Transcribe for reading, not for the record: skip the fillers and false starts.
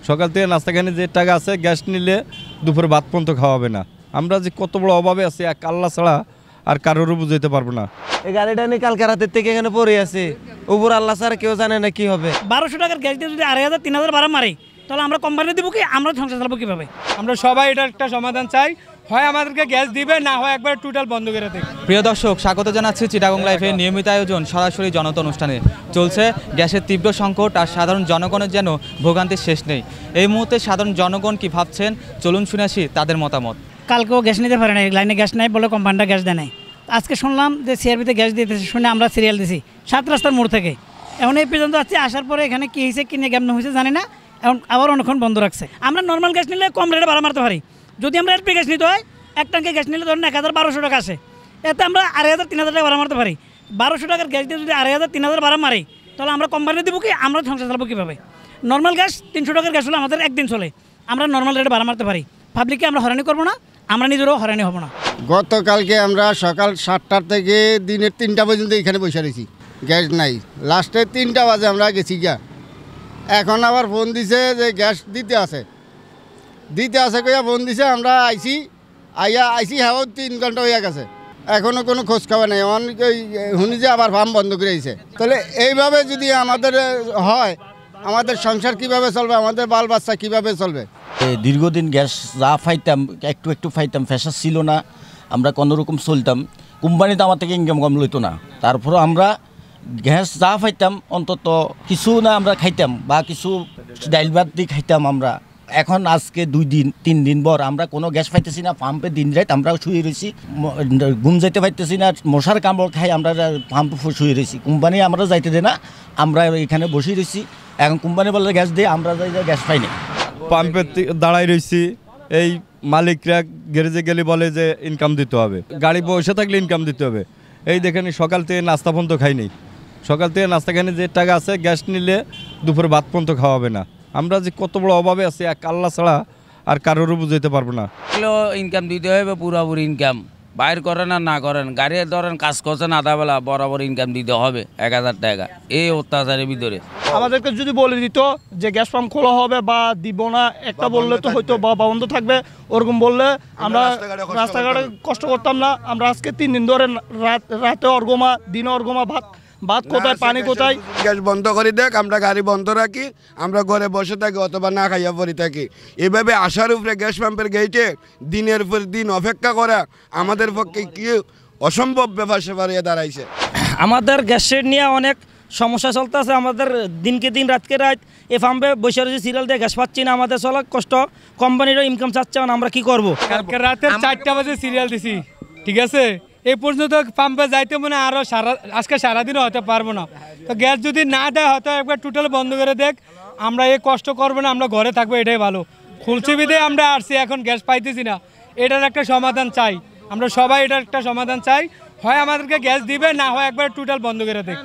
সকাল থেকে নাস্তাখানে যে টাকা আছে গ্যাস নিলে দুপুরে ভাত পর্যন্ত খাওয়াবে না। আমরা যে কত বড় অভাবে আছি এক আল্লাহ ছাড়া আর কারোরও বুঝাইতে পারবো না। এই গাড়িটা নিয়ে কালকে রাতের থেকে এখানে পড়ে আছে, উপর আল্লাহ ছাড়া কেউ জানে না কি হবে। 1200 টাকার গ্যাস দিয়ে যদি 2500 3000 ভাড়া মারি তাহলে আমরা কোম্পানি দিব কি, আমরা সংসার চালাবো কিভাবে? আমরা সবাই এটার একটা সমাধান চাই, হয় আমাদেরকে গ্যাস দিবে, না হয় একবার টোটাল বন্ধ করে দেবে। প্রিয় দর্শক, স্বাগত জানাচ্ছি চিটাগং লাইভের নিয়মিত আয়োজন সরাসরি জনতা অনুষ্ঠানে। চলছে গ্যাসের তীব্র সংকট আর সাধারণ জনগণের যেন ভোগান্তির শেষ নেই। এই মুহূর্তে সাধারণ জনগণ কি ভাবছেন চলুন শুনে আসি তাদের মতামত। কালকেও গ্যাস নিতে পারে নাই, লাইনে গ্যাস নাই বলে কোম্পানিটা গ্যাস দেয় নাই। আজকে শুনলাম যে সিআরবিতে গ্যাস দিতেছে, শুনে আমরা সিরিয়াল দিছি 7 রাস্তার মোড় থেকে। এখন এই পর্যন্ত আসছে, আসার পরে এখানে কী হয়েছে কী নিয়ে কেমন হয়েছে জানি না, এখন আবার অনেকক্ষণ বন্ধ রাখছে। আমরা নর্মাল গ্যাস নিলে কম রেটে ভাড়া মারতে পারি। যদি আমরা এলপি গ্যাস নিতে হয়, এক ট্যাঙ্কে গ্যাস নিলে ধরেন 1200 টাকা আসে, এতে আমরা 2500 3000 টাকা ভাড়া মারতে পারি। 1200 টাকার গ্যাস দিয়ে যদি 2500 3000 ভাড়া মারি তাহলে আমরা কোম্পানি দিব কি, আমরা সংসার চালাবো কীভাবে? নর্মাল গ্যাস 300 টাকার গ্যাস হলে আমাদের একদিন চলে, আমরা নর্মাল রেটে ভাড়া মারতে পারি। পাবলিককে আমরা হয়রানি করবো না, আমরা নিজেরও হয়রানি হব না। গতকালকে আমরা সকাল 7টার থেকে দিনের 3টা পর্যন্ত এখানে বসে রয়েছি, গ্যাস নাই। লাস্টে 3টা বাজে আমরা গেছি গিয়া, এখন আবার ফোন দিছে যে গ্যাস দিতে আছে কইয়া ফোন দিছে। আমরা আইছি হ্যাঁ 3 ঘন্টা হয়ে গেছে, এখনও কোনো খোঁজ খবর নেই। শুনি যে আবার ফার্ম বন্ধ করে দিয়েছে। তাহলে এইভাবে যদি আমাদের হয়, আমাদের সংসার কিভাবে চলবে, আমাদের বাল বাচ্চা কীভাবে চলবে? দীর্ঘদিন গ্যাস যা ফাইতাম একটু ফাইতাম, ফ্যাসার ছিল না, আমরা কোনোরকম চলতাম। কোম্পানিতে আমার থেকে ইনকাম কম লইতো না, তারপরও আমরা গ্যাস যা ফাইতাম অন্তত কিছু না আমরা খাইতাম, বা কিছু ডাইল ভাত দিয়ে খাইতাম আমরা। এখন আজকে 2 দিন 3 দিন পর আমরা কোনো গ্যাস পাইতেছি না, পাম্পে দিন রাত আমরা শুয়ে রয়েছি, ঘুম যাইতে পাইতেছি না, মশার কামড় খাই আমরা পাম্পে শুয়ে রয়েছি। কোম্পানি আমরা যাইতে দেয় না, আমরা এখানে বসে রয়েছি। এখন কোম্পানি বলে গ্যাস দিয়ে, আমরা যাই গ্যাস পাই না। পাম্পে দাঁড়াই রয়েছি, এই মালিকরা গ্যারেজে গেলে বলে যে ইনকাম দিতে হবে, গাড়ি বসে থাকলে ইনকাম দিতে হবে। এই দেখেন সকাল থেকে নাস্তা পর্যন্ত খাইনি। সকাল থেকে নাস্তাখানে যে টাকা আছে গ্যাস নিলে দুপুরে ভাত পর্যন্ত খাওয়াবে না। আমরা যে কত বড় অভাবে আছি এক আল্লাহ ছাড়া আর কারোরও বুঝাইতে পারবো না। ইনকাম দিতে হবে, পুরোপুরি ইনকাম বাইর করেন আর না করেন, গাড়ি ধরেন কাজ করছেন আধাবেলা, বরাবর ইনকাম দিতে হবে 1000 টাকা। এই অত্যাচারের ভিতরে আমাদেরকে যদি বলে দিত যে গ্যাস পাম্প খোলা হবে বা দিব না, একটা বললে তো হয়তো বা বন্ধ থাকবে, ওরকম বললে আমরা রাস্তাঘাটে কষ্ট করতাম না। আমরা আজকে 3 দিন ধরে রাতে অর্গমা, দিনে অর্গমা, ভাত কোথায়, পানি কোথায়। গ্যাস বন্ধ করে দেখ, আমরা গাড়ি বন্ধ রাখি, আমরা ঘরে বসে থাকি অথবা না খাইয়া পড়ে থাকি। এভাবে আসার উপরে গ্যাস পাম্পের গেটে দিনের পর দিন অপেক্ষা করা আমাদের পক্ষে কি অসম্ভব ব্যাপার সেবার হয়ে দাঁড়াইছে। আমাদের গ্যাসের নিয়ে অনেক সমস্যা চলতেছে, আমাদের দিনকে দিন রাতকে রাত এই পাম্পে বসে রয়েছে, সিরিয়াল দিয়ে গ্যাস পাচ্ছি না, আমাদের চলা কষ্ট, কোম্পানিরও ইনকাম চাচ্ছে না, আমরা কি করব? কালকে রাতে 4টা বাজে সিরিয়াল দিছি, ঠিক আছে, এই পর্যন্ত পাম্পে যাইতে মনে আরও আজকে সারাদিনও হতে পারবো না। তো গ্যাস যদি না দেয় হয়তো একবার টোটাল বন্ধ করে দেখ, আমরা এই কষ্ট করবো না, আমরা ঘরে থাকবো, এটাই ভালো। খুলছি বিদে আমরা আসছি, এখন গ্যাস পাইতেছি না, এটার একটা সমাধান চাই। আমরা সবাই এটার একটা সমাধান চাই, হয় আমাদেরকে গ্যাস দিবে, না হয় একবার টোটাল বন্ধ করে দেখ।